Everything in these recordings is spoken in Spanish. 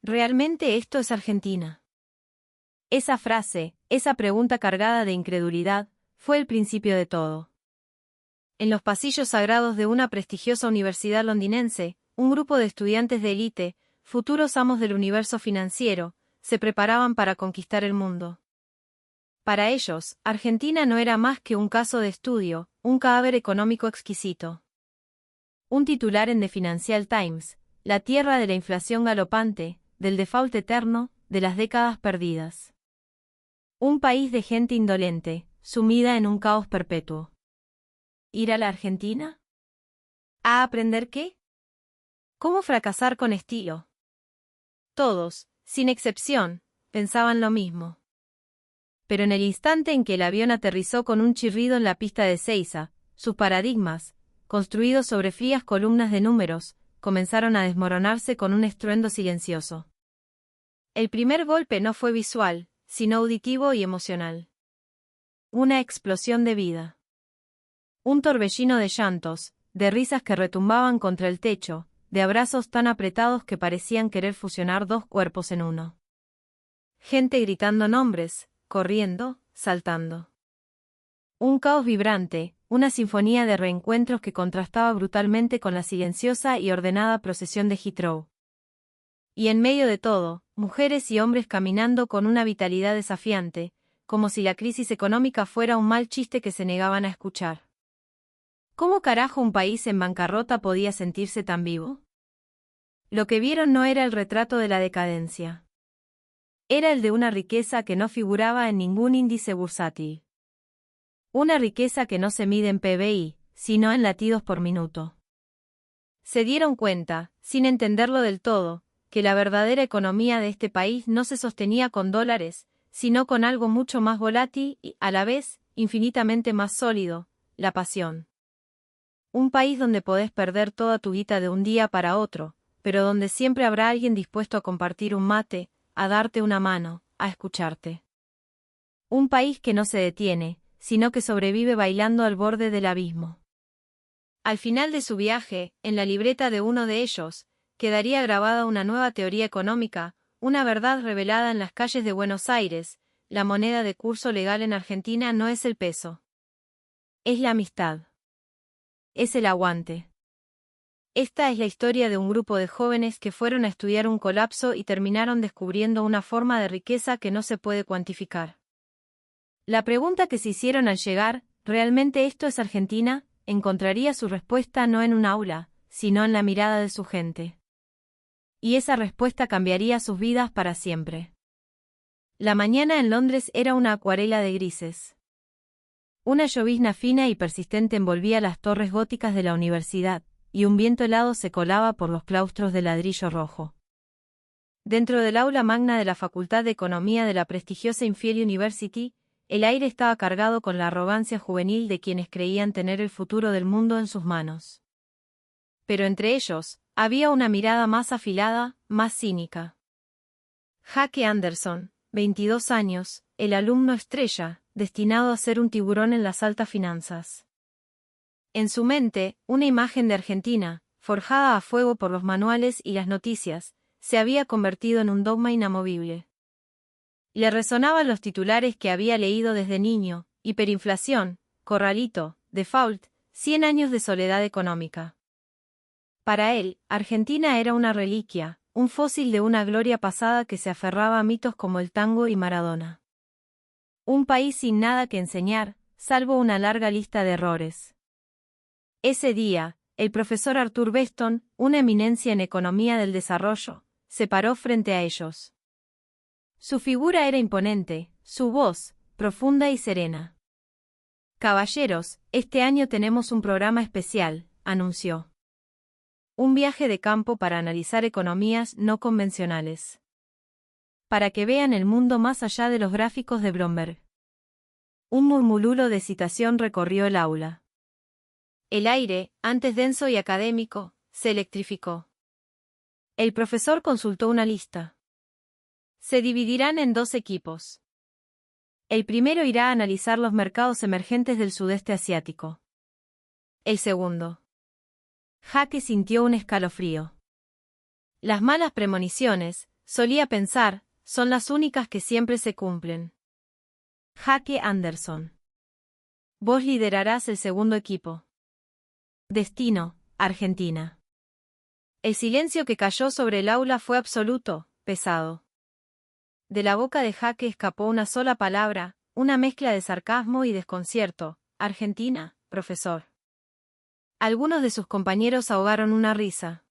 ¿Realmente esto es Argentina? Esa frase, esa pregunta cargada de incredulidad, fue el principio de todo. En los pasillos sagrados de una prestigiosa universidad londinense, un grupo de estudiantes de élite, futuros amos del universo financiero, se preparaban para conquistar el mundo. Para ellos, Argentina no era más que un caso de estudio, un cadáver económico exquisito. Un titular en The Financial Times, la tierra de la inflación galopante, del default eterno, de las décadas perdidas. Un país de gente indolente, sumida en un caos perpetuo. ¿Ir a la Argentina? ¿A aprender qué? ¿Cómo fracasar con estilo? Todos, sin excepción, pensaban lo mismo. Pero en el instante en que el avión aterrizó con un chirrido en la pista de Ezeiza, sus paradigmas, construidos sobre frías columnas de números, comenzaron a desmoronarse con un estruendo silencioso. El primer golpe no fue visual, sino auditivo y emocional. Una explosión de vida. Un torbellino de llantos, de risas que retumbaban contra el techo, de abrazos tan apretados que parecían querer fusionar dos cuerpos en uno. Gente gritando nombres, corriendo, saltando. Un caos vibrante, una sinfonía de reencuentros que contrastaba brutalmente con la silenciosa y ordenada procesión de Heathrow. Y en medio de todo, mujeres y hombres caminando con una vitalidad desafiante, como si la crisis económica fuera un mal chiste que se negaban a escuchar. ¿Cómo carajo un país en bancarrota podía sentirse tan vivo? Lo que vieron no era el retrato de la decadencia. Era el de una riqueza que no figuraba en ningún índice bursátil. Una riqueza que no se mide en PBI, sino en latidos por minuto. Se dieron cuenta, sin entenderlo del todo, que la verdadera economía de este país no se sostenía con dólares, sino con algo mucho más volátil y, a la vez, infinitamente más sólido, la pasión. Un país donde podés perder toda tu guita de un día para otro, pero donde siempre habrá alguien dispuesto a compartir un mate, a darte una mano, a escucharte. Un país que no se detiene, sino que sobrevive bailando al borde del abismo. Al final de su viaje, en la libreta de uno de ellos, quedaría grabada una nueva teoría económica, una verdad revelada en las calles de Buenos Aires: la moneda de curso legal en Argentina no es el peso. Es la amistad. Es el aguante. Esta es la historia de un grupo de jóvenes que fueron a estudiar un colapso y terminaron descubriendo una forma de riqueza que no se puede cuantificar. La pregunta que se hicieron al llegar, ¿realmente esto es Argentina?, encontraría su respuesta no en un aula, sino en la mirada de su gente. Y esa respuesta cambiaría sus vidas para siempre. La mañana en Londres era una acuarela de grises. Una llovizna fina y persistente envolvía las torres góticas de la universidad, y un viento helado se colaba por los claustros de ladrillo rojo. Dentro del aula magna de la Facultad de Economía de la prestigiosa Imperial University, el aire estaba cargado con la arrogancia juvenil de quienes creían tener el futuro del mundo en sus manos. Pero entre ellos, había una mirada más afilada, más cínica. Hake Anderson, 22 años, el alumno estrella, destinado a ser un tiburón en las altas finanzas. En su mente, una imagen de Argentina, forjada a fuego por los manuales y las noticias, se había convertido en un dogma inamovible. Le resonaban los titulares que había leído desde niño: hiperinflación, corralito, default, 100 años de soledad económica. Para él, Argentina era una reliquia, un fósil de una gloria pasada que se aferraba a mitos como el tango y Maradona. Un país sin nada que enseñar, salvo una larga lista de errores. Ese día, el profesor Arthur Beston, una eminencia en economía del desarrollo, se paró frente a ellos. Su figura era imponente, su voz, profunda y serena. «Caballeros, este año tenemos un programa especial», anunció. Un viaje de campo para analizar economías no convencionales. Para que vean el mundo más allá de los gráficos de Bloomberg. Un murmululo de excitación recorrió el aula. El aire, antes denso y académico, se electrificó. El profesor consultó una lista. Se dividirán en 2 equipos. El primero irá a analizar los mercados emergentes del sudeste asiático. El segundo. Hake sintió un escalofrío. Las malas premoniciones, Solía pensar, son las únicas que siempre se cumplen. Jake Anderson. Vos liderarás el segundo equipo. Destino, Argentina. El silencio que cayó sobre el aula fue absoluto, pesado. De la boca de Jake escapó una sola palabra, una mezcla de sarcasmo y desconcierto. Argentina, profesor. Algunos de sus compañeros ahogaron una risa.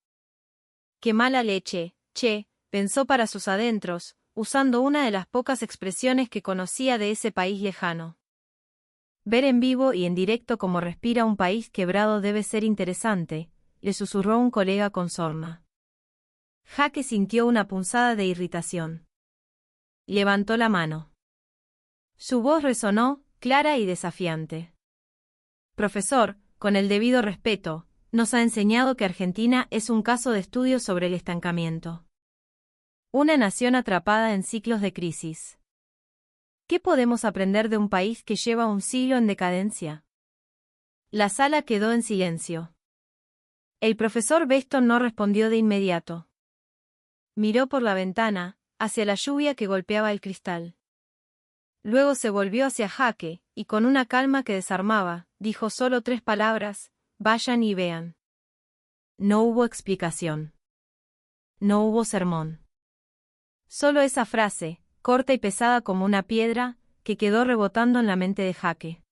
Qué mala leche, che, pensó para sus adentros, usando una de las pocas expresiones que conocía de ese país lejano. Ver en vivo y en directo cómo respira un país quebrado debe ser interesante, le susurró un colega con sorna. Jake sintió una punzada de irritación. Levantó la mano. Su voz resonó, clara y desafiante. Profesor, con el debido respeto, nos ha enseñado que Argentina es un caso de estudio sobre el estancamiento. Una nación atrapada en ciclos de crisis. ¿Qué podemos aprender de un país que lleva un siglo en decadencia? La sala quedó en silencio. El profesor Beston no respondió de inmediato. Miró por la ventana, hacia la lluvia que golpeaba el cristal. Luego se volvió hacia Jake, y con una calma que desarmaba, dijo solo 3 palabras: vayan y vean. No hubo explicación. No hubo sermón. Solo esa frase, corta y pesada como una piedra, que quedó rebotando en la mente de Jake.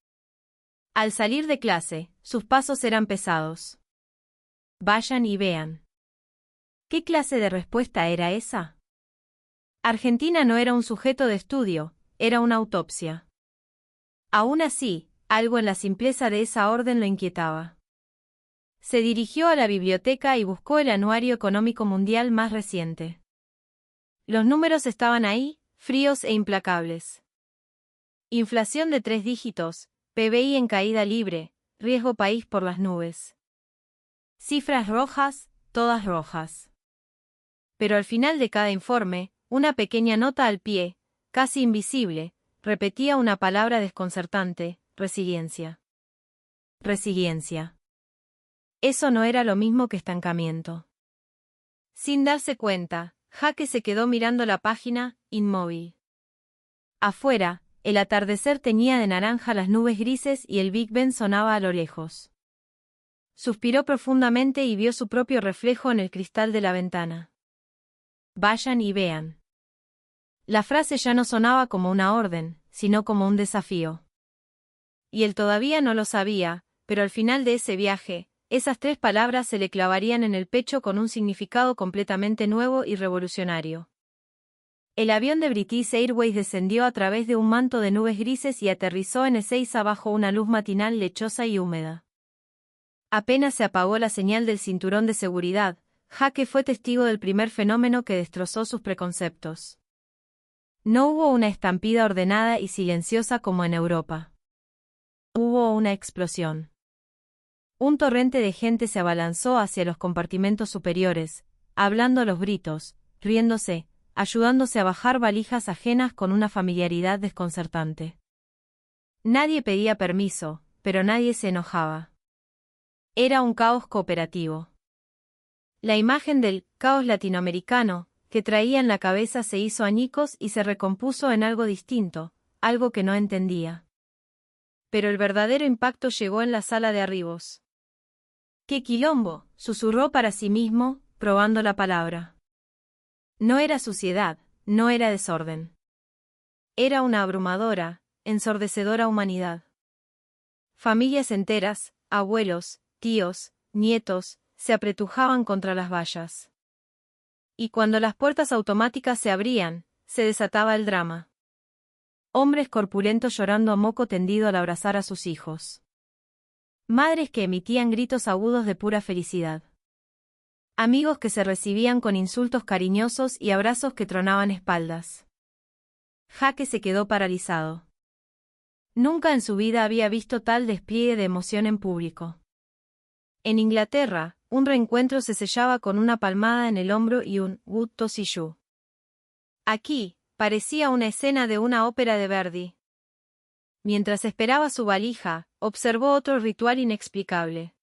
Al salir de clase, sus pasos eran pesados. Vayan y vean. ¿Qué clase de respuesta era esa? Argentina no era un sujeto de estudio, era una autopsia. Aún así, algo en la simpleza de esa orden lo inquietaba. Se dirigió a la biblioteca y buscó el Anuario Económico Mundial más reciente. Los números estaban ahí, fríos e implacables. Inflación de 3 dígitos, PBI en caída libre, riesgo país por las nubes. Cifras rojas, todas rojas. Pero al final de cada informe, una pequeña nota al pie, casi invisible, repetía una palabra desconcertante: resiliencia. Resiliencia. Eso no era lo mismo que estancamiento. Sin darse cuenta, Jake se quedó mirando la página, inmóvil. Afuera, el atardecer teñía de naranja las nubes grises y el Big Ben sonaba a lo lejos. Suspiró profundamente y vio su propio reflejo en el cristal de la ventana. Vayan y vean. La frase ya no sonaba como una orden, sino como un desafío. Y él todavía no lo sabía, pero al final de ese viaje, esas 3 palabras se le clavarían en el pecho con un significado completamente nuevo y revolucionario. El avión de British Airways descendió a través de un manto de nubes grises y aterrizó en Ezeiza bajo una luz matinal lechosa y húmeda. Apenas se apagó la señal del cinturón de seguridad, Jake fue testigo del primer fenómeno que destrozó sus preconceptos. No hubo una estampida ordenada y silenciosa como en Europa. Hubo una explosión. Un torrente de gente se abalanzó hacia los compartimentos superiores, hablando a los gritos, riéndose, ayudándose a bajar valijas ajenas con una familiaridad desconcertante. Nadie pedía permiso, pero nadie se enojaba. Era un caos cooperativo. La imagen del caos latinoamericano que traía en la cabeza se hizo añicos y se recompuso en algo distinto, algo que no entendía. Pero el verdadero impacto llegó en la sala de arribos. ¡Qué quilombo!, susurró para sí mismo, probando la palabra. No era suciedad, no era desorden. Era una abrumadora, ensordecedora humanidad. Familias enteras, abuelos, tíos, nietos, se apretujaban contra las vallas. Y cuando las puertas automáticas se abrían, se desataba el drama. Hombres corpulentos llorando a moco tendido al abrazar a sus hijos. Madres que emitían gritos agudos de pura felicidad. Amigos que se recibían con insultos cariñosos y abrazos que tronaban espaldas. Jake se quedó paralizado. Nunca en su vida había visto tal despliegue de emoción en público. En Inglaterra, un reencuentro se sellaba con una palmada en el hombro y un "Good to see you". Aquí, parecía una escena de una ópera de Verdi. Mientras esperaba su valija, observó otro ritual inexplicable.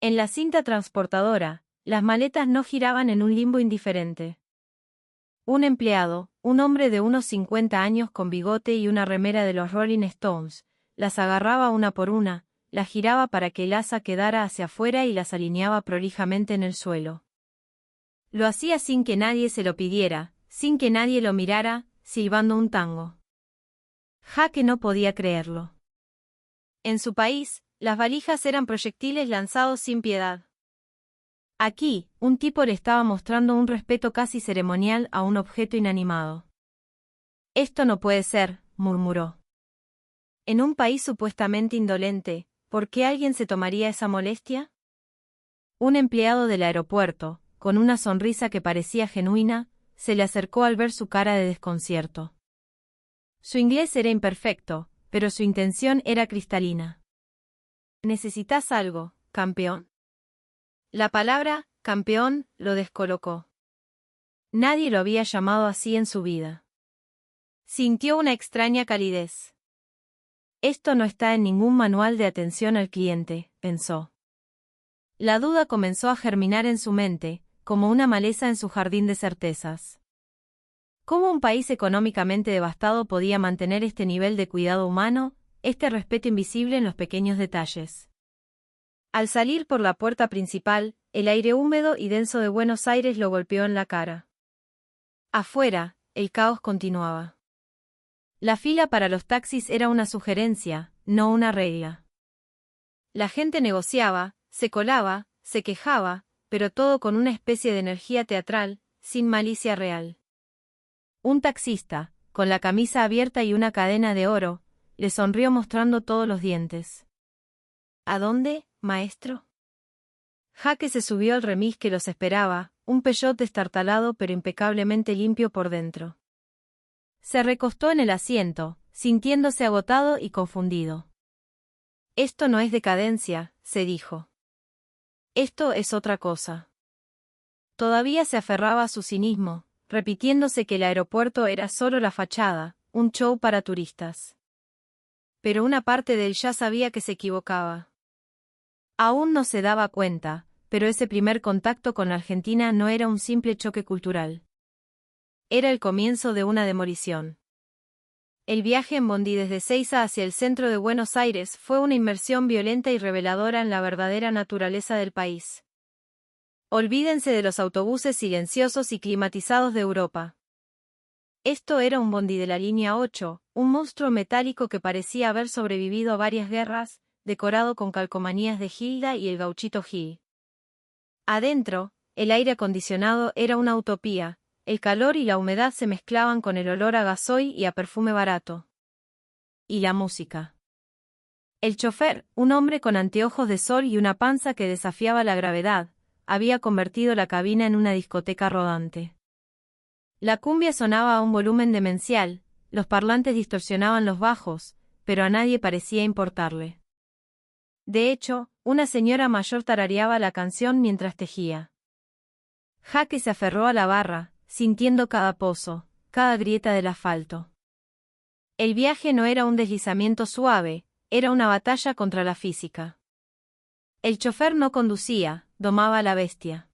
En la cinta transportadora, las maletas no giraban en un limbo indiferente. Un empleado, un hombre de unos 50 años con bigote y una remera de los Rolling Stones, las agarraba una por una, las giraba para que el asa quedara hacia afuera y las alineaba prolijamente en el suelo. Lo hacía sin que nadie se lo pidiera, sin que nadie lo mirara, silbando un tango. Jake no podía creerlo. En su país, las valijas eran proyectiles lanzados sin piedad. Aquí, un tipo le estaba mostrando un respeto casi ceremonial a un objeto inanimado. Esto no puede ser, murmuró. En un país supuestamente indolente, ¿por qué alguien se tomaría esa molestia? Un empleado del aeropuerto, con una sonrisa que parecía genuina, se le acercó al ver su cara de desconcierto. Su inglés era imperfecto, pero su intención era cristalina. ¿Necesitas algo, campeón? La palabra, campeón, lo descolocó. Nadie lo había llamado así en su vida. Sintió una extraña calidez. Esto no está en ningún manual de atención al cliente, pensó. La duda comenzó a germinar en su mente, como una maleza en su jardín de certezas. ¿Cómo un país económicamente devastado podía mantener este nivel de cuidado humano, este respeto invisible en los pequeños detalles? Al salir por la puerta principal, el aire húmedo y denso de Buenos Aires lo golpeó en la cara. Afuera, el caos continuaba. La fila para los taxis era una sugerencia, no una regla. La gente negociaba, se colaba, se quejaba, pero todo con una especie de energía teatral, sin malicia real. Un taxista, con la camisa abierta y una cadena de oro, le sonrió mostrando todos los dientes. ¿A dónde, maestro? Jake se subió al remis que los esperaba, un Peugeot destartalado pero impecablemente limpio por dentro. Se recostó en el asiento, sintiéndose agotado y confundido. Esto no es decadencia, se dijo. Esto es otra cosa. Todavía se aferraba a su cinismo, repitiéndose que el aeropuerto era solo la fachada, un show para turistas. Pero una parte de él ya sabía que se equivocaba. Aún no se daba cuenta, pero ese primer contacto con la Argentina no era un simple choque cultural. Era el comienzo de una demolición. El viaje en bondi desde Seiza hacia el centro de Buenos Aires fue una inmersión violenta y reveladora en la verdadera naturaleza del país. Olvídense de los autobuses silenciosos y climatizados de Europa. Esto era un bondi de la línea 8, un monstruo metálico que parecía haber sobrevivido a varias guerras, decorado con calcomanías de Gilda y el gauchito Gil. Adentro, el aire acondicionado era una utopía, el calor y la humedad se mezclaban con el olor a gasoil y a perfume barato. Y la música. El chofer, un hombre con anteojos de sol y una panza que desafiaba la gravedad, había convertido la cabina en una discoteca rodante. La cumbia sonaba a un volumen demencial, los parlantes distorsionaban los bajos, pero a nadie parecía importarle. De hecho, una señora mayor tarareaba la canción mientras tejía. Jake se aferró a la barra, sintiendo cada pozo, cada grieta del asfalto. El viaje no era un deslizamiento suave, era una batalla contra la física. El chofer no conducía, domaba a la bestia.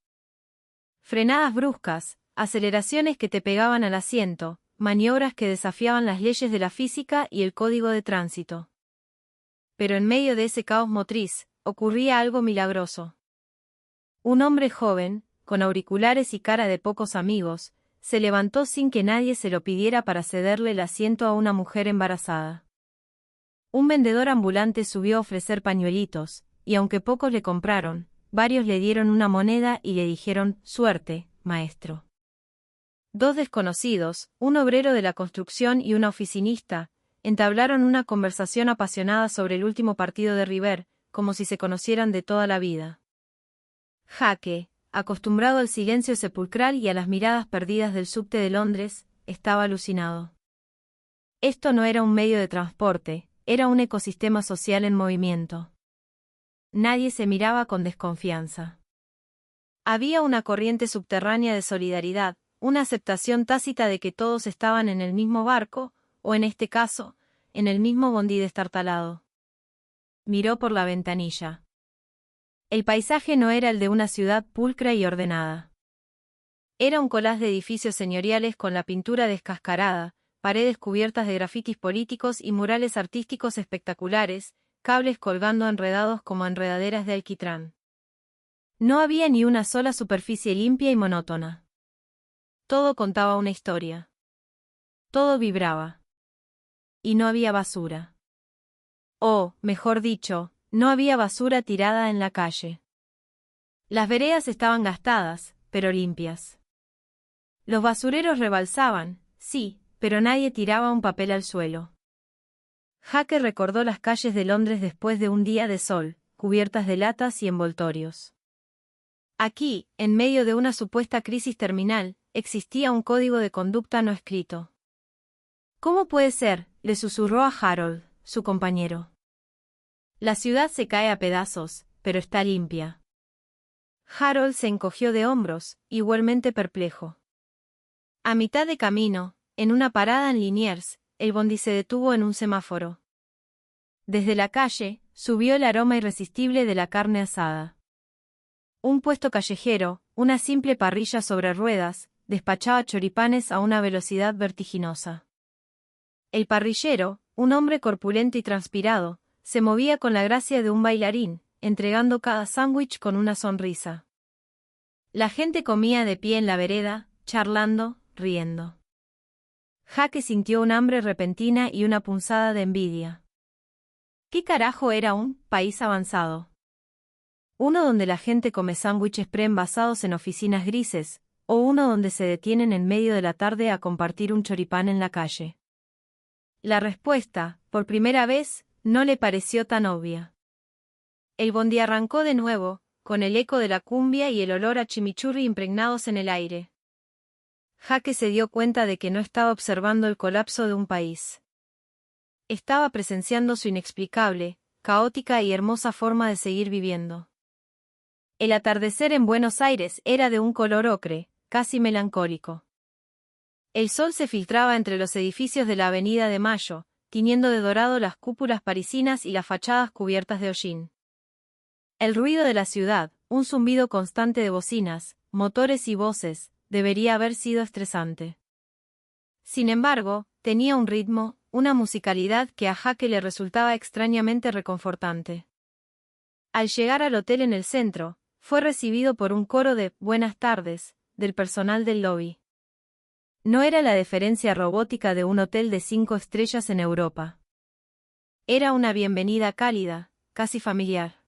Frenadas bruscas, aceleraciones que te pegaban al asiento, maniobras que desafiaban las leyes de la física y el código de tránsito. Pero en medio de ese caos motriz, ocurría algo milagroso. Un hombre joven, con auriculares y cara de pocos amigos, se levantó sin que nadie se lo pidiera para cederle el asiento a una mujer embarazada. Un vendedor ambulante subió a ofrecer pañuelitos, y aunque pocos le compraron, varios le dieron una moneda y le dijeron, «Suerte, maestro». Dos desconocidos, un obrero de la construcción y una oficinista, entablaron una conversación apasionada sobre el último partido de River, como si se conocieran de toda la vida. Jake, acostumbrado al silencio sepulcral y a las miradas perdidas del subte de Londres, estaba alucinado. Esto no era un medio de transporte, era un ecosistema social en movimiento. Nadie se miraba con desconfianza. Había una corriente subterránea de solidaridad, una aceptación tácita de que todos estaban en el mismo barco, o en este caso, en el mismo bondi destartalado. Miró por la ventanilla. El paisaje no era el de una ciudad pulcra y ordenada. Era un collage de edificios señoriales con la pintura descascarada, paredes cubiertas de grafitis políticos y murales artísticos espectaculares, cables colgando enredados como enredaderas de alquitrán. No había ni una sola superficie limpia y monótona. Todo contaba una historia. Todo vibraba. Y no había basura. O, mejor dicho, no había basura tirada en la calle. Las veredas estaban gastadas, pero limpias. Los basureros rebalsaban, sí, pero nadie tiraba un papel al suelo. Jake recordó las calles de Londres después de un día de sol, cubiertas de latas y envoltorios. Aquí, en medio de una supuesta crisis terminal, existía un código de conducta no escrito. ¿Cómo puede ser?, le susurró a Harold, su compañero. La ciudad se cae a pedazos, pero está limpia. Harold se encogió de hombros, igualmente perplejo. A mitad de camino, en una parada en Liniers, el bondi se detuvo en un semáforo. Desde la calle, subió el aroma irresistible de la carne asada. Un puesto callejero, una simple parrilla sobre ruedas, despachaba choripanes a una velocidad vertiginosa. El parrillero, un hombre corpulento y transpirado, se movía con la gracia de un bailarín, entregando cada sándwich con una sonrisa. La gente comía de pie en la vereda, charlando, riendo. Jake sintió un hambre repentina y una punzada de envidia. ¿Qué carajo era un país avanzado? Uno donde la gente come sándwiches preenvasados en oficinas grises, o uno donde se detienen en medio de la tarde a compartir un choripán en la calle. La respuesta, por primera vez, no le pareció tan obvia. El bondi arrancó de nuevo, con el eco de la cumbia y el olor a chimichurri impregnados en el aire. Jake se dio cuenta de que no estaba observando el colapso de un país. Estaba presenciando su inexplicable, caótica y hermosa forma de seguir viviendo. El atardecer en Buenos Aires era de un color ocre, casi melancólico. El sol se filtraba entre los edificios de la Avenida de Mayo, tiñendo de dorado las cúpulas parisinas y las fachadas cubiertas de hollín. El ruido de la ciudad, un zumbido constante de bocinas, motores y voces, debería haber sido estresante. Sin embargo, tenía un ritmo, una musicalidad que a Jake le resultaba extrañamente reconfortante. Al llegar al hotel en el centro, fue recibido por un coro de «buenas tardes» del personal del lobby. No era la deferencia robótica de un hotel de 5 estrellas en Europa. Era una bienvenida cálida, casi familiar.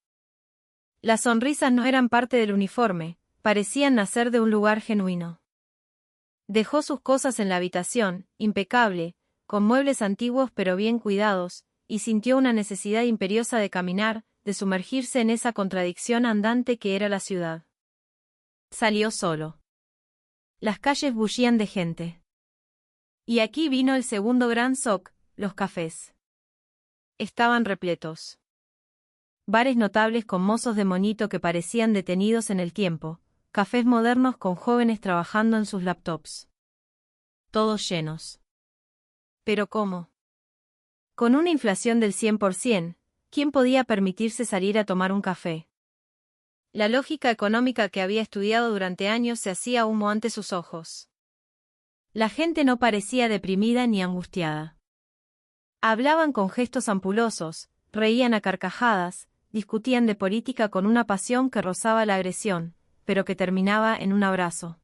Las sonrisas no eran parte del uniforme, parecían nacer de un lugar genuino. Dejó sus cosas en la habitación, impecable, con muebles antiguos pero bien cuidados, y sintió una necesidad imperiosa de caminar, de sumergirse en esa contradicción andante que era la ciudad. Salió solo. Las calles bullían de gente. Y aquí vino el segundo gran shock, los cafés. Estaban repletos. Bares notables con mozos de monito que parecían detenidos en el tiempo, cafés modernos con jóvenes trabajando en sus laptops. Todos llenos. ¿Pero cómo? Con una inflación del 100%, ¿quién podía permitirse salir a tomar un café? La lógica económica que había estudiado durante años se hacía humo ante sus ojos. La gente no parecía deprimida ni angustiada. Hablaban con gestos ampulosos, reían a carcajadas, discutían de política con una pasión que rozaba la agresión, pero que terminaba en un abrazo.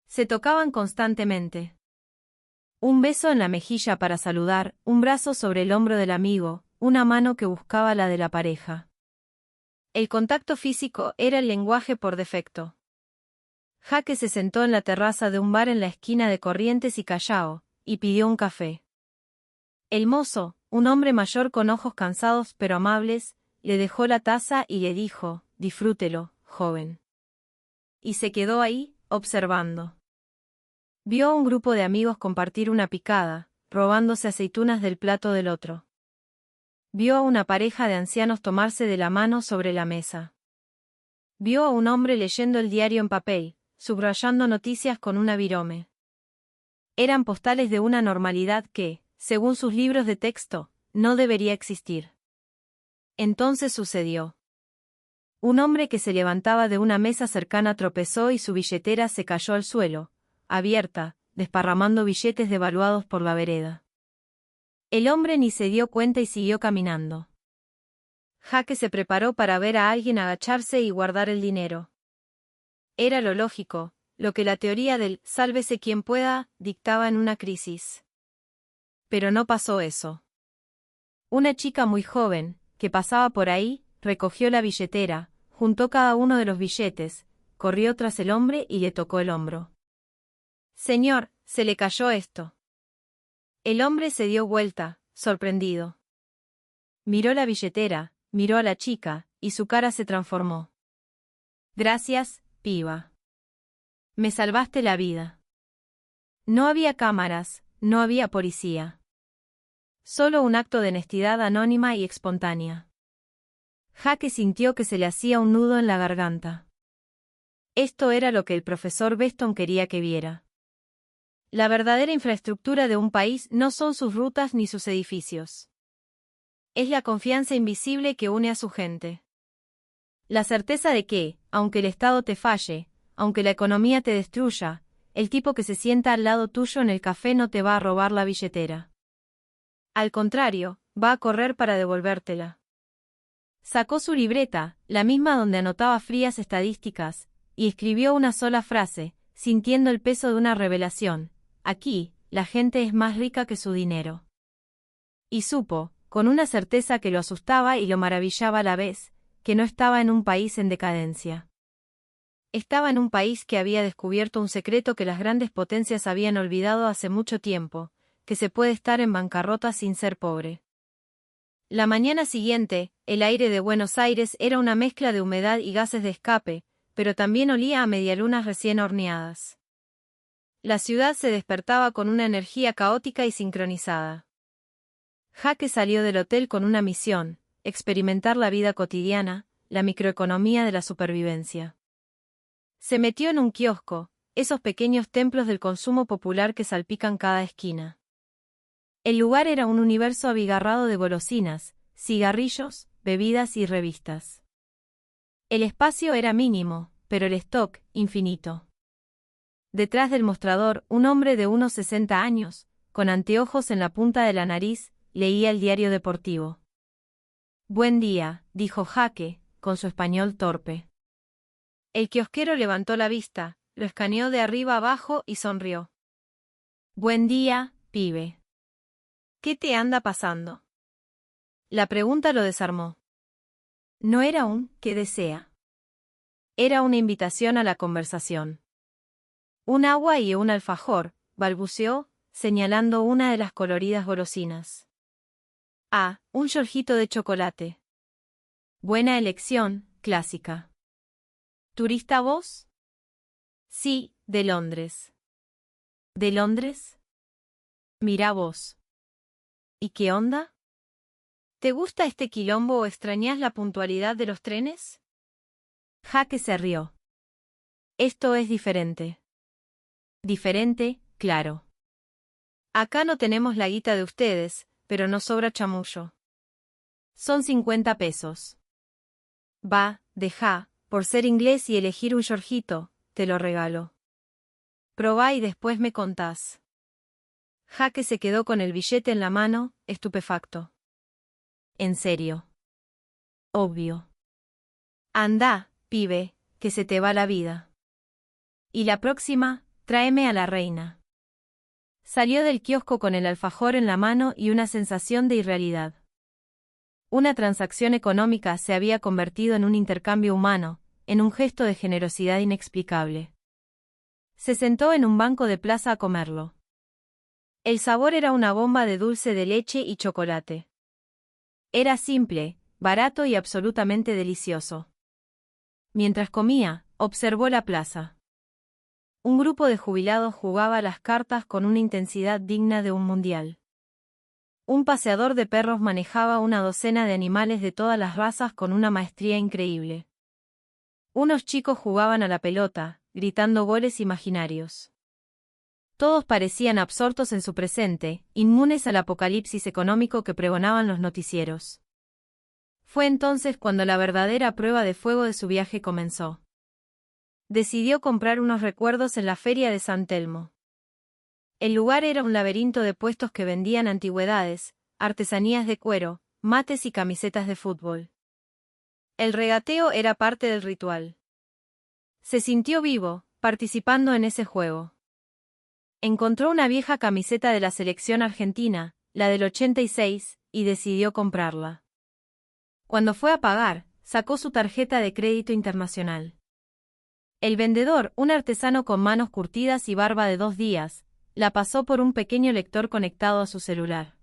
Se tocaban constantemente. Un beso en la mejilla para saludar, un brazo sobre el hombro del amigo, una mano que buscaba la de la pareja. El contacto físico era el lenguaje por defecto. Jake se sentó en la terraza de un bar en la esquina de Corrientes y Callao, y pidió un café. El mozo, un hombre mayor con ojos cansados pero amables, le dejó la taza y le dijo, «Disfrútelo, joven». Y se quedó ahí, observando. Vio a un grupo de amigos compartir una picada, robándose aceitunas del plato del otro. Vio a una pareja de ancianos tomarse de la mano sobre la mesa. Vio a un hombre leyendo el diario en papel, subrayando noticias con una virome. Eran postales de una normalidad que, según sus libros de texto, no debería existir. Entonces sucedió. Un hombre que se levantaba de una mesa cercana tropezó y su billetera se cayó al suelo, abierta, desparramando billetes devaluados por la vereda. El hombre ni se dio cuenta y siguió caminando. Jake se preparó para ver a alguien agacharse y guardar el dinero. Era lo lógico, lo que la teoría del «sálvese quien pueda» dictaba en una crisis. Pero no pasó eso. Una chica muy joven, que pasaba por ahí, recogió la billetera, juntó cada uno de los billetes, corrió tras el hombre y le tocó el hombro. «Señor, se le cayó esto». El hombre se dio vuelta, sorprendido. Miró la billetera, miró a la chica, y su cara se transformó. «Gracias, piba. Me salvaste la vida». No había cámaras, no había policía. Solo un acto de honestidad anónima y espontánea. Jake sintió que se le hacía un nudo en la garganta. Esto era lo que el profesor Beston quería que viera. La verdadera infraestructura de un país no son sus rutas ni sus edificios. Es la confianza invisible que une a su gente. La certeza de que, aunque el Estado te falle, aunque la economía te destruya, el tipo que se sienta al lado tuyo en el café no te va a robar la billetera. Al contrario, va a correr para devolvértela. Sacó su libreta, la misma donde anotaba frías estadísticas, y escribió una sola frase, sintiendo el peso de una revelación: aquí, la gente es más rica que su dinero. Y supo, con una certeza que lo asustaba y lo maravillaba a la vez, que no estaba en un país en decadencia. Estaba en un país que había descubierto un secreto que las grandes potencias habían olvidado hace mucho tiempo, que se puede estar en bancarrota sin ser pobre. La mañana siguiente, el aire de Buenos Aires era una mezcla de humedad y gases de escape, pero también olía a medialunas recién horneadas. La ciudad se despertaba con una energía caótica y sincronizada. Jake salió del hotel con una misión: experimentar la vida cotidiana, la microeconomía de la supervivencia. Se metió en un kiosco, esos pequeños templos del consumo popular que salpican cada esquina. El lugar era un universo abigarrado de golosinas, cigarrillos, bebidas y revistas. El espacio era mínimo, pero el stock, infinito. Detrás del mostrador, un hombre de unos 60 años, con anteojos en la punta de la nariz, leía el diario deportivo. «Buen día», dijo Jake, con su español torpe. El kiosquero levantó la vista, lo escaneó de arriba abajo y sonrió. «Buen día, pibe. ¿Qué te anda pasando?». La pregunta lo desarmó. No era un «¿qué desea?». Era una invitación a la conversación. «Un agua y un alfajor», balbuceó, señalando una de las coloridas golosinas. «Ah, un yorjito de chocolate». «Buena elección, clásica». «¿Turista vos?». «Sí, de Londres». «¿De Londres?». «Mirá vos». «¿Y qué onda? ¿Te gusta este quilombo o extrañás la puntualidad de los trenes?». Jake se rió. «Esto es diferente». «Diferente, claro. Acá no tenemos la guita de ustedes, pero nos sobra chamullo. Son 50 pesos. Va, deja, por ser inglés y elegir un yorjito, te lo regalo. Probá y después me contás». Jake se quedó con el billete en la mano, estupefacto. «¿En serio?». «Obvio». «Andá, pibe, que se te va la vida. Y la próxima, tráeme a la reina». Salió del kiosco con el alfajor en la mano y una sensación de irrealidad. Una transacción económica se había convertido en un intercambio humano, en un gesto de generosidad inexplicable. Se sentó en un banco de plaza a comerlo. El sabor era una bomba de dulce de leche y chocolate. Era simple, barato y absolutamente delicioso. Mientras comía, observó la plaza. Un grupo de jubilados jugaba las cartas con una intensidad digna de un mundial. Un paseador de perros manejaba una docena de animales de todas las razas con una maestría increíble. Unos chicos jugaban a la pelota, gritando goles imaginarios. Todos parecían absortos en su presente, inmunes al apocalipsis económico que pregonaban los noticieros. Fue entonces cuando la verdadera prueba de fuego de su viaje comenzó. Decidió comprar unos recuerdos en la feria de San Telmo. El lugar era un laberinto de puestos que vendían antigüedades, artesanías de cuero, mates y camisetas de fútbol. El regateo era parte del ritual. Se sintió vivo, participando en ese juego. Encontró una vieja camiseta de la selección argentina, la del 86, y decidió comprarla. Cuando fue a pagar, sacó su tarjeta de crédito internacional. El vendedor, un artesano con manos curtidas y barba de 2 días, la pasó por un pequeño lector conectado a su celular.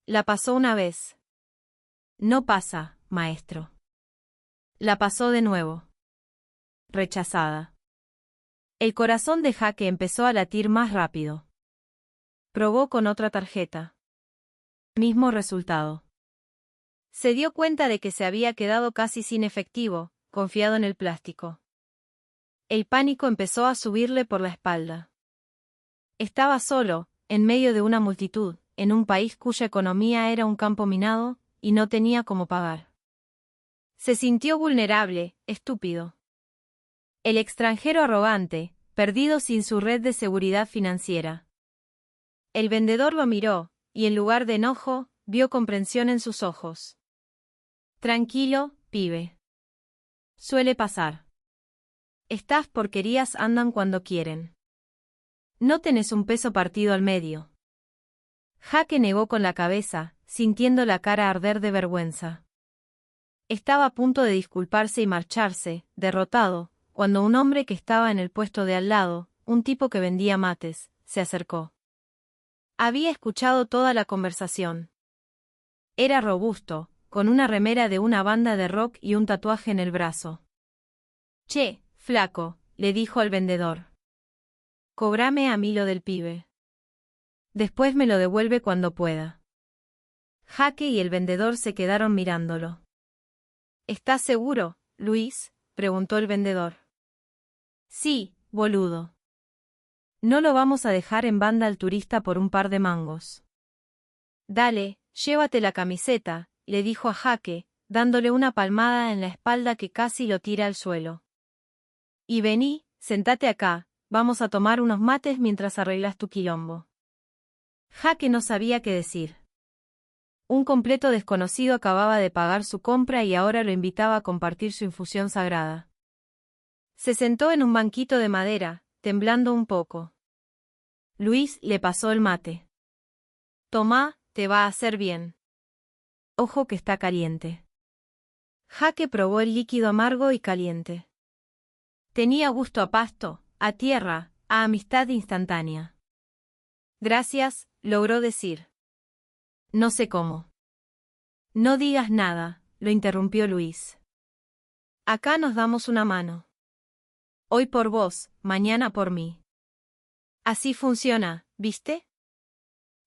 La pasó una vez. No pasa, maestro. La pasó de nuevo. Rechazada. El corazón de Jaque empezó a latir más rápido. Probó con otra tarjeta. Mismo resultado. Se dio cuenta de que se había quedado casi sin efectivo, confiado en el plástico. El pánico empezó a subirle por la espalda. Estaba solo, en medio de una multitud, en un país cuya economía era un campo minado, y no tenía cómo pagar. Se sintió vulnerable, estúpido. El extranjero arrogante, perdido sin su red de seguridad financiera. El vendedor lo miró, y en lugar de enojo, vio comprensión en sus ojos. Tranquilo, pibe. Suele pasar. Estas porquerías andan cuando quieren. No tenés un peso partido al medio. Jaque negó con la cabeza, sintiendo la cara arder de vergüenza. Estaba a punto de disculparse y marcharse, derrotado, cuando un hombre que estaba en el puesto de al lado, un tipo que vendía mates, se acercó. Había escuchado toda la conversación. Era robusto, con una remera de una banda de rock y un tatuaje en el brazo. Che, flaco, le dijo al vendedor. Cóbrame a mí lo del pibe. Después me lo devuelve cuando pueda. Jaque y el vendedor se quedaron mirándolo. ¿Estás seguro, Luis?, preguntó el vendedor. Sí, boludo. No lo vamos a dejar en banda al turista por un par de mangos. Dale, llévate la camiseta, le dijo a Jaque, dándole una palmada en la espalda que casi lo tira al suelo. Y vení, sentate acá, vamos a tomar unos mates mientras arreglas tu quilombo. Jaque no sabía qué decir. Un completo desconocido acababa de pagar su compra y ahora lo invitaba a compartir su infusión sagrada. Se sentó en un banquito de madera, temblando un poco. Luis le pasó el mate. Tomá, te va a hacer bien. Ojo que está caliente. Jaque probó el líquido amargo y caliente. Tenía gusto a pasto, a tierra, a amistad instantánea. Gracias, logró decir. No sé cómo. No digas nada, lo interrumpió Luis. Acá nos damos una mano. Hoy por vos, mañana por mí. Así funciona, ¿viste?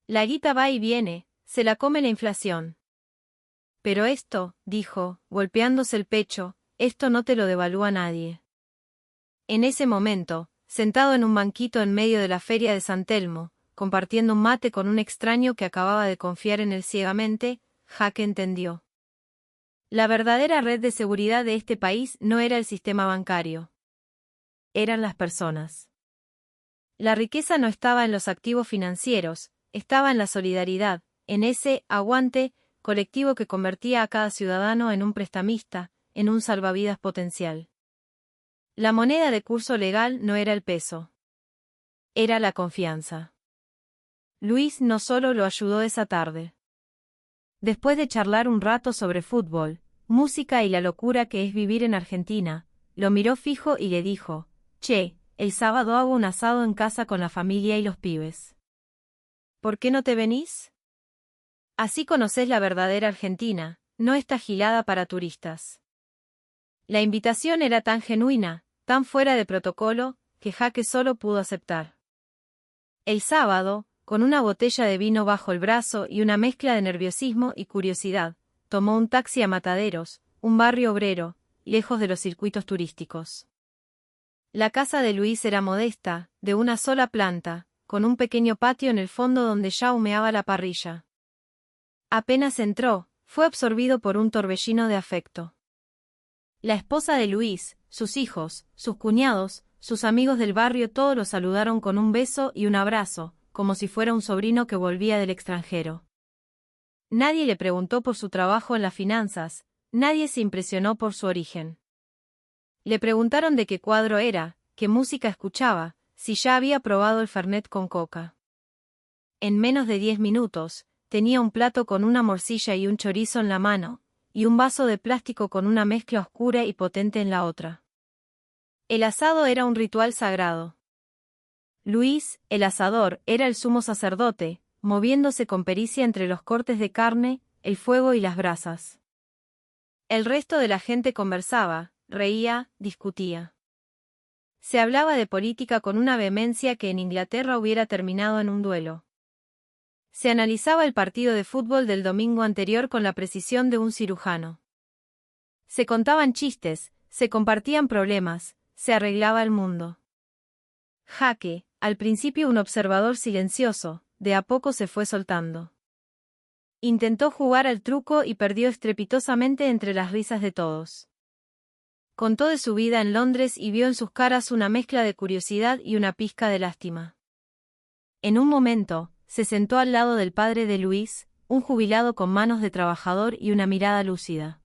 La guita va y viene, se la come la inflación. Pero esto, dijo, golpeándose el pecho, esto no te lo devalúa nadie. En ese momento, sentado en un banquito en medio de la feria de San Telmo, compartiendo un mate con un extraño que acababa de confiar en él ciegamente, Jaque entendió. La verdadera red de seguridad de este país no era el sistema bancario. Eran las personas. La riqueza no estaba en los activos financieros, estaba en la solidaridad, en ese aguante colectivo que convertía a cada ciudadano en un prestamista, en un salvavidas potencial. La moneda de curso legal no era el peso. Era la confianza. Luis no solo lo ayudó esa tarde. Después de charlar un rato sobre fútbol, música y la locura que es vivir en Argentina, lo miró fijo y le dijo, «Che, el sábado hago un asado en casa con la familia y los pibes. ¿Por qué no te venís? Así conocés la verdadera Argentina, no esta gilada para turistas». La invitación era tan genuina, tan fuera de protocolo, que Jaque solo pudo aceptar. El sábado, con una botella de vino bajo el brazo y una mezcla de nerviosismo y curiosidad, tomó un taxi a Mataderos, un barrio obrero, lejos de los circuitos turísticos. La casa de Luis era modesta, de una sola planta, con un pequeño patio en el fondo donde ya humeaba la parrilla. Apenas entró, fue absorbido por un torbellino de afecto. La esposa de Luis, sus hijos, sus cuñados, sus amigos del barrio todos lo saludaron con un beso y un abrazo, como si fuera un sobrino que volvía del extranjero. Nadie le preguntó por su trabajo en las finanzas, nadie se impresionó por su origen. Le preguntaron de qué cuadro era, qué música escuchaba, si ya había probado el Fernet con coca. En menos de 10 minutos, tenía un plato con una morcilla y un chorizo en la mano, y un vaso de plástico con una mezcla oscura y potente en la otra. El asado era un ritual sagrado. Luis, el asador, era el sumo sacerdote, moviéndose con pericia entre los cortes de carne, el fuego y las brasas. El resto de la gente conversaba, reía, discutía. Se hablaba de política con una vehemencia que en Inglaterra hubiera terminado en un duelo. Se analizaba el partido de fútbol del domingo anterior con la precisión de un cirujano. Se contaban chistes, se compartían problemas, se arreglaba el mundo. Jaque, al principio un observador silencioso, de a poco se fue soltando. Intentó jugar al truco y perdió estrepitosamente entre las risas de todos. Contó de su vida en Londres y vio en sus caras una mezcla de curiosidad y una pizca de lástima. En un momento, se sentó al lado del padre de Luis, un jubilado con manos de trabajador y una mirada lúcida.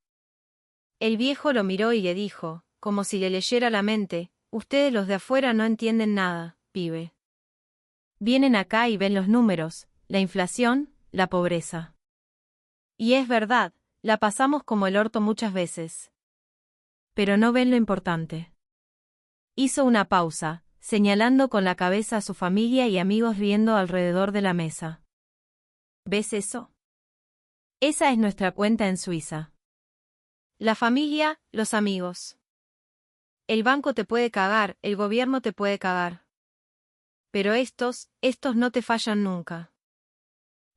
El viejo lo miró y le dijo, como si le leyera la mente: «Ustedes los de afuera no entienden nada, pibe. Vienen acá y ven los números, la inflación, la pobreza. Y es verdad, la pasamos como el orto muchas veces. Pero no ven lo importante». Hizo una pausa, señalando con la cabeza a su familia y amigos riendo alrededor de la mesa. ¿Ves eso? Esa es nuestra cuenta en Suiza. La familia, los amigos. El banco te puede cagar, el gobierno te puede cagar. Pero estos no te fallan nunca.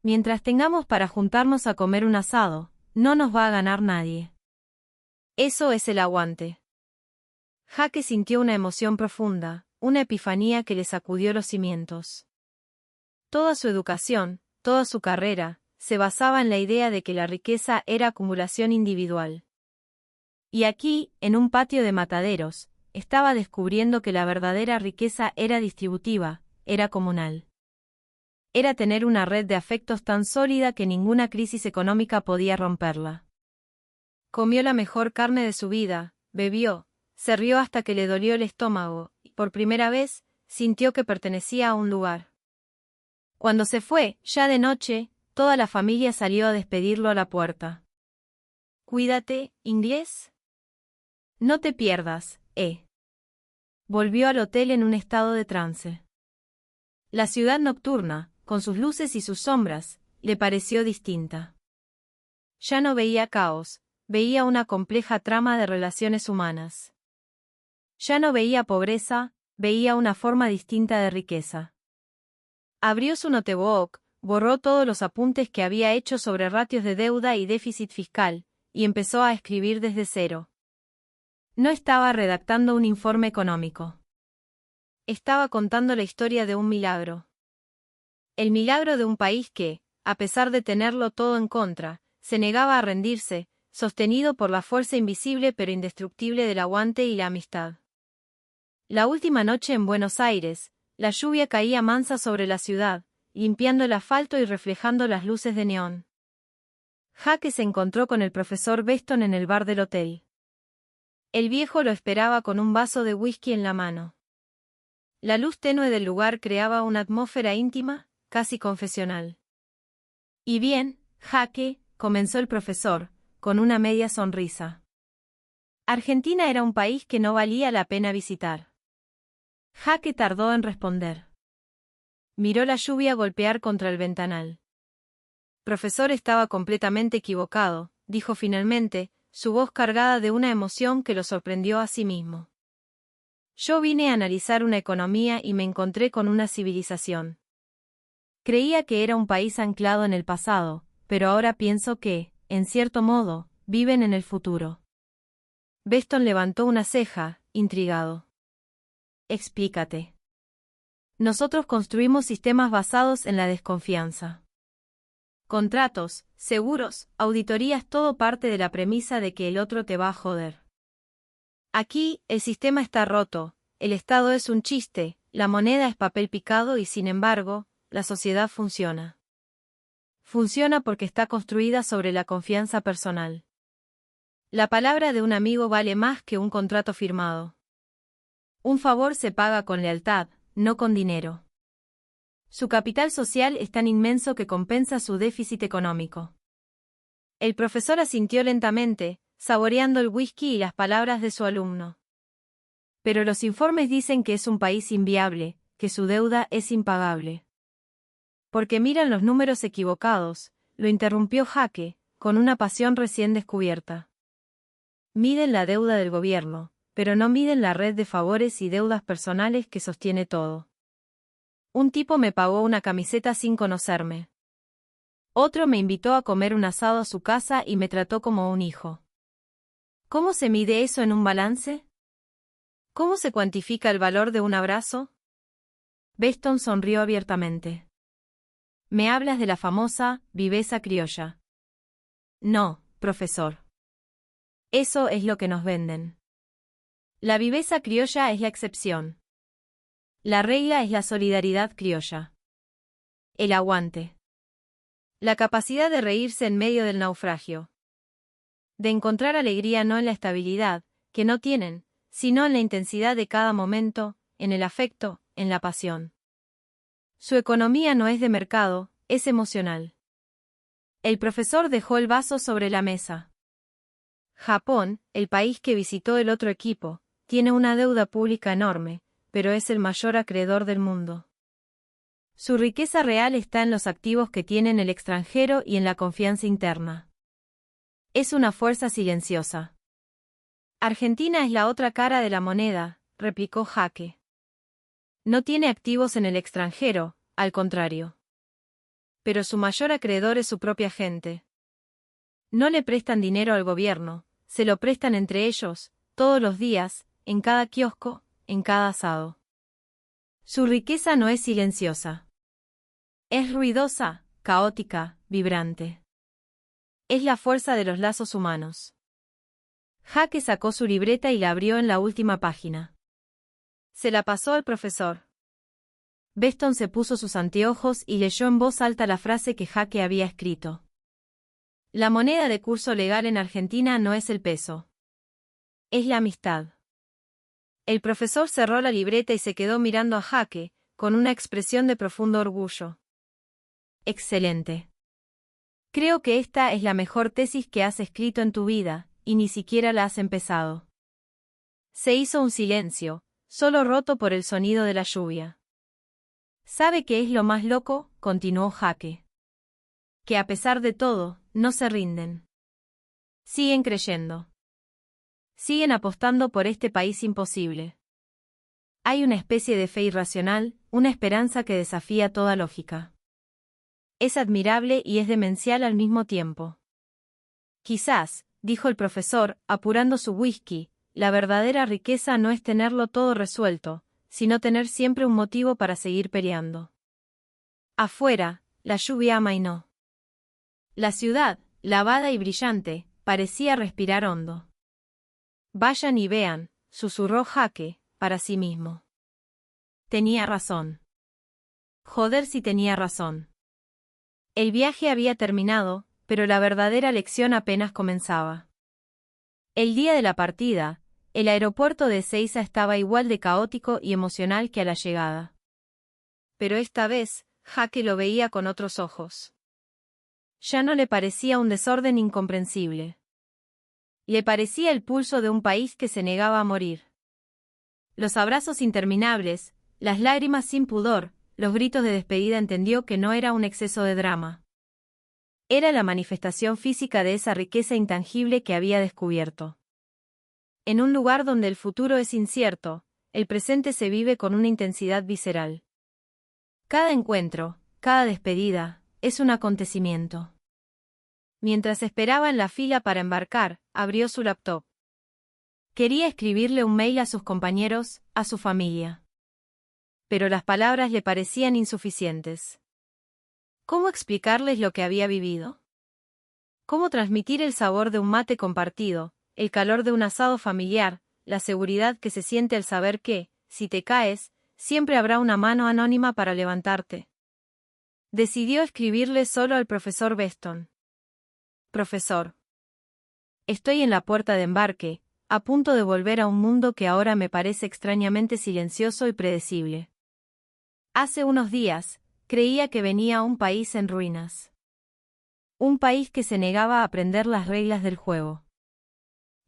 Mientras tengamos para juntarnos a comer un asado, no nos va a ganar nadie. Eso es el aguante. Jaque sintió una emoción profunda, una epifanía que le sacudió los cimientos. Toda su educación, toda su carrera, se basaba en la idea de que la riqueza era acumulación individual. Y aquí, en un patio de mataderos, estaba descubriendo que la verdadera riqueza era distributiva, era comunal. Era tener una red de afectos tan sólida que ninguna crisis económica podía romperla. Comió la mejor carne de su vida, bebió, se rió hasta que le dolió el estómago, y por primera vez, sintió que pertenecía a un lugar. Cuando se fue, ya de noche, toda la familia salió a despedirlo a la puerta. «Cuídate, inglés. No te pierdas, Volvió al hotel en un estado de trance. La ciudad nocturna, con sus luces y sus sombras, le pareció distinta. Ya no veía caos, veía una compleja trama de relaciones humanas. Ya no veía pobreza, veía una forma distinta de riqueza. Abrió su notebook, borró todos los apuntes que había hecho sobre ratios de deuda y déficit fiscal, y empezó a escribir desde cero. No estaba redactando un informe económico. Estaba contando la historia de un milagro. El milagro de un país que, a pesar de tenerlo todo en contra, se negaba a rendirse, sostenido por la fuerza invisible pero indestructible del aguante y la amistad. La última noche en Buenos Aires, la lluvia caía mansa sobre la ciudad, limpiando el asfalto y reflejando las luces de neón. Jaque se encontró con el profesor Beston en el bar del hotel. El viejo lo esperaba con un vaso de whisky en la mano. La luz tenue del lugar creaba una atmósfera íntima, casi confesional. «Y bien, Jaque», comenzó el profesor, con una media sonrisa. Argentina era un país que no valía la pena visitar. Jaque tardó en responder. Miró la lluvia golpear contra el ventanal. «Profesor, estaba completamente equivocado», dijo finalmente, su voz cargada de una emoción que lo sorprendió a sí mismo. «Yo vine a analizar una economía y me encontré con una civilización. Creía que era un país anclado en el pasado, pero ahora pienso que, en cierto modo, viven en el futuro». Beston levantó una ceja, intrigado. «Explícate». «Nosotros construimos sistemas basados en la desconfianza. Contratos, seguros, auditorías, todo parte de la premisa de que el otro te va a joder. Aquí, el sistema está roto, el Estado es un chiste, la moneda es papel picado y sin embargo, la sociedad funciona. Funciona porque está construida sobre la confianza personal. La palabra de un amigo vale más que un contrato firmado. Un favor se paga con lealtad, no con dinero. Su capital social es tan inmenso que compensa su déficit económico. El profesor asintió lentamente, saboreando el whisky y las palabras de su alumno. Pero los informes dicen que es un país inviable, que su deuda es impagable. Porque miran los números equivocados, lo interrumpió Jake, con una pasión recién descubierta. Miden la deuda del gobierno, pero no miden la red de favores y deudas personales que sostiene todo. Un tipo me pagó una camiseta sin conocerme. Otro me invitó a comer un asado a su casa y me trató como un hijo. ¿Cómo se mide eso en un balance? ¿Cómo se cuantifica el valor de un abrazo? Beston sonrió abiertamente. Me hablas de la famosa viveza criolla. No, profesor. Eso es lo que nos venden. La viveza criolla es la excepción. La regla es la solidaridad criolla. El aguante. La capacidad de reírse en medio del naufragio. De encontrar alegría no en la estabilidad, que no tienen, sino en la intensidad de cada momento, en el afecto, en la pasión. Su economía no es de mercado, es emocional. El profesor dejó el vaso sobre la mesa. Japón, el país que visitó el otro equipo, tiene una deuda pública enorme, pero es el mayor acreedor del mundo. Su riqueza real está en los activos que tiene en el extranjero y en la confianza interna. Es una fuerza silenciosa. Argentina es la otra cara de la moneda, replicó Jake. No tiene activos en el extranjero, al contrario. Pero su mayor acreedor es su propia gente. No le prestan dinero al gobierno, se lo prestan entre ellos, todos los días, en cada kiosco, en cada asado. Su riqueza no es silenciosa. Es ruidosa, caótica, vibrante. Es la fuerza de los lazos humanos. Jake sacó su libreta y la abrió en la última página. Se la pasó al profesor. Beston se puso sus anteojos y leyó en voz alta la frase que Jake había escrito. La moneda de curso legal en Argentina no es el peso. Es la amistad. El profesor cerró la libreta y se quedó mirando a Jake, con una expresión de profundo orgullo. Excelente. Creo que esta es la mejor tesis que has escrito en tu vida, y ni siquiera la has empezado. Se hizo un silencio, solo roto por el sonido de la lluvia. ¿Sabe qué es lo más loco?, continuó Jake. Que a pesar de todo, no se rinden. Siguen creyendo. Siguen apostando por este país imposible. Hay una especie de fe irracional, una esperanza que desafía toda lógica. Es admirable y es demencial al mismo tiempo. Quizás, dijo el profesor, apurando su whisky, la verdadera riqueza no es tenerlo todo resuelto, sino tener siempre un motivo para seguir peleando. Afuera, la lluvia amainó. La ciudad, lavada y brillante, parecía respirar hondo. Vayan y vean, susurró Jake, para sí mismo. Tenía razón. Joder si tenía razón. El viaje había terminado, pero la verdadera lección apenas comenzaba. El día de la partida, el aeropuerto de Ezeiza estaba igual de caótico y emocional que a la llegada. Pero esta vez, Jake lo veía con otros ojos. Ya no le parecía un desorden incomprensible. Le parecía el pulso de un país que se negaba a morir. Los abrazos interminables, las lágrimas sin pudor, los gritos de despedida, entendió que no era un exceso de drama. Era la manifestación física de esa riqueza intangible que había descubierto. En un lugar donde el futuro es incierto, el presente se vive con una intensidad visceral. Cada encuentro, cada despedida, es un acontecimiento. Mientras esperaba en la fila para embarcar, abrió su laptop. Quería escribirle un mail a sus compañeros, a su familia. Pero las palabras le parecían insuficientes. ¿Cómo explicarles lo que había vivido? ¿Cómo transmitir el sabor de un mate compartido, el calor de un asado familiar, la seguridad que se siente al saber que, si te caes, siempre habrá una mano anónima para levantarte? Decidió escribirle solo al profesor Beston. Profesor. Estoy en la puerta de embarque, a punto de volver a un mundo que ahora me parece extrañamente silencioso y predecible. Hace unos días, creía que venía a un país en ruinas. Un país que se negaba a aprender las reglas del juego.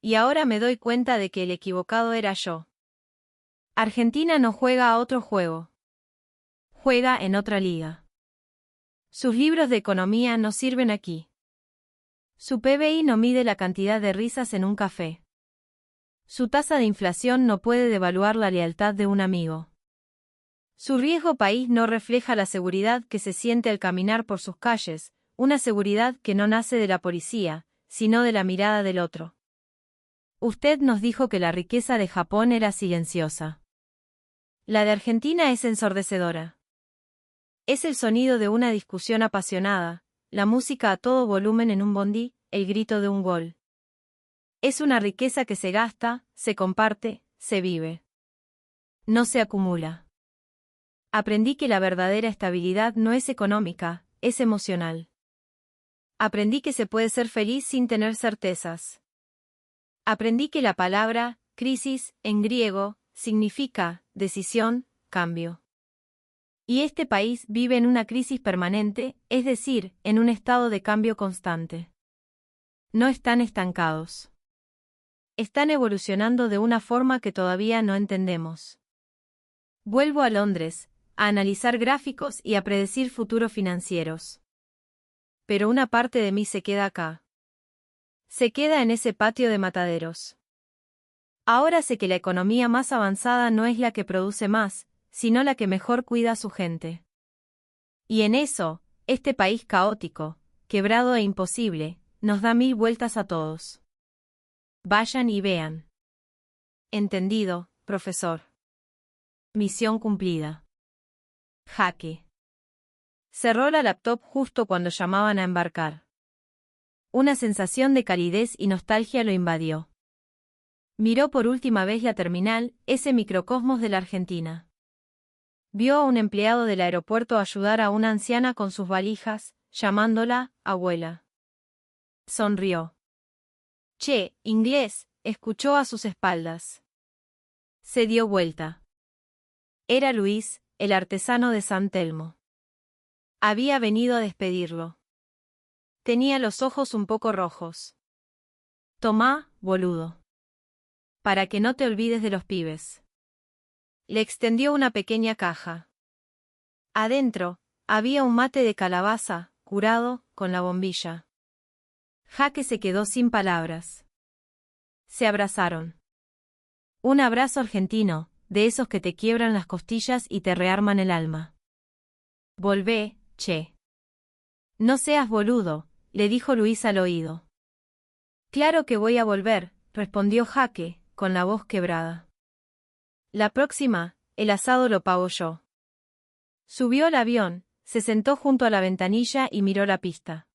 Y ahora me doy cuenta de que el equivocado era yo. Argentina no juega a otro juego. Juega en otra liga. Sus libros de economía no sirven aquí. Su PBI no mide la cantidad de risas en un café. Su tasa de inflación no puede devaluar la lealtad de un amigo. Su riesgo país no refleja la seguridad que se siente al caminar por sus calles, una seguridad que no nace de la policía, sino de la mirada del otro. Usted nos dijo que la riqueza de Japón era silenciosa. La de Argentina es ensordecedora. Es el sonido de una discusión apasionada, la música a todo volumen en un bondi, el grito de un gol. Es una riqueza que se gasta, se comparte, se vive. No se acumula. Aprendí que la verdadera estabilidad no es económica, es emocional. Aprendí que se puede ser feliz sin tener certezas. Aprendí que la palabra, crisis, en griego, significa decisión, cambio. Y este país vive en una crisis permanente, es decir, en un estado de cambio constante. No están estancados. Están evolucionando de una forma que todavía no entendemos. Vuelvo a Londres, a analizar gráficos y a predecir futuros financieros. Pero una parte de mí se queda acá. Se queda en ese patio de mataderos. Ahora sé que la economía más avanzada no es la que produce más, sino la que mejor cuida a su gente. Y en eso, este país caótico, quebrado e imposible, nos da 1000 vueltas a todos. Vayan y vean. Entendido, profesor. Misión cumplida. Jaque. Cerró la laptop justo cuando llamaban a embarcar. Una sensación de calidez y nostalgia lo invadió. Miró por última vez la terminal, ese microcosmos de la Argentina. Vio a un empleado del aeropuerto ayudar a una anciana con sus valijas, llamándola abuela. Sonrió. Che, inglés, escuchó a sus espaldas. Se dio vuelta. Era Luis, el artesano de San Telmo. Había venido a despedirlo. Tenía los ojos un poco rojos. Tomá, boludo. Para que no te olvides de los pibes. Le extendió una pequeña caja. Adentro, había un mate de calabaza, curado, con la bombilla. Jaque se quedó sin palabras. Se abrazaron. Un abrazo argentino, de esos que te quiebran las costillas y te rearman el alma. Volvé, che. No seas boludo, le dijo Luis al oído. Claro que voy a volver, respondió Jaque, con la voz quebrada. La próxima, el asado lo pago yo. Subió al avión, se sentó junto a la ventanilla y miró la pista.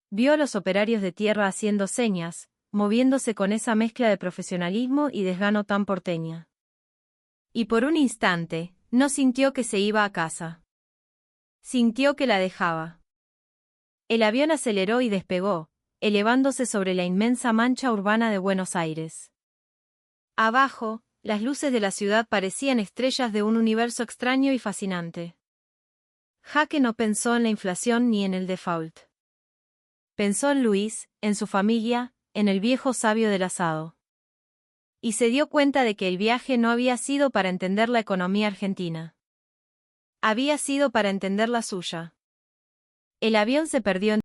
Vio a los operarios de tierra haciendo señas, moviéndose con esa mezcla de profesionalismo y desgano tan porteña. Y por un instante, no sintió que se iba a casa. Sintió que la dejaba. El avión aceleró y despegó, elevándose sobre la inmensa mancha urbana de Buenos Aires. Abajo, las luces de la ciudad parecían estrellas de un universo extraño y fascinante. Jaque no pensó en la inflación ni en el default. Pensó en Luis, en su familia, en el viejo sabio del asado. Y se dio cuenta de que el viaje no había sido para entender la economía argentina. Había sido para entender la suya. El avión se perdió en